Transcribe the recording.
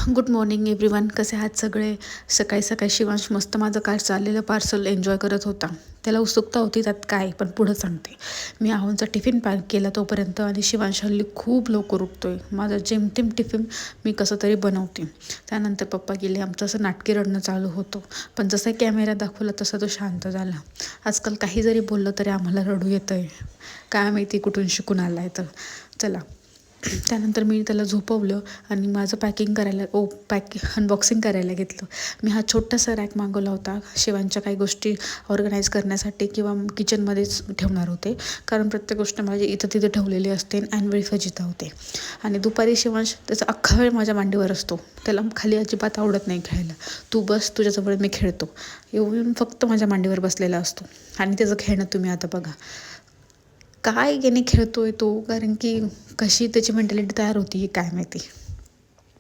Good morning everyone. कसे आहात सगळे? सकाळी सकाळी शिवांश मस्त माझं काल चाललेलं पार्सल एन्जॉय करत होता. त्याला उत्सुकता होती त्यात काय, पण पुढं सांगते. मी आहोंचा टिफिन पॅक केला तोपर्यंत, आणि शिवांश हल्ली खूप लवकर उठतोय. माझा जेमतेम टिफिन मी कसं तरी बनवते. त्यानंतर पप्पा गेले. आमचं असं नाटकी रडणं चालू होतं, पण जसा कॅमेरा दाखवला तसा तो शांत झाला. आजकाल काही जरी बोललं तरी आम्हाला रडू येतं आहे. काय माहिती कुठून शिकून आला आहे. तर चला, त्यानंतर मी त्याला झोपवलं आणि माझं अनबॉक्सिंग करायला घेतलं. मी हा छोटासा रॅक मागवला होता शिवांच्या काही गोष्टी ऑर्गनाईज करण्यासाठी, किंवा किचनमध्येच ठेवणार होते, कारण प्रत्येक गोष्ट माझी इथं तिथं ठेवलेली असते आणि वेळी फजिता होते. आणि दुपारी शिवांश त्याचा अख्खा वेळ माझ्या मांडीवर असतो. त्याला खाली अजिबात आवडत नाही खेळायला. तू बस, तुझ्याजवळ मी खेळतो येऊन फक्त माझ्या मांडीवर बसलेला असतो. आणि त्याचं खेळणं तुम्ही आता बघा, काय याने खेळतोय तो, कारण की कशी त्याची मेंटॅलिटी तयार होती काय माहिती.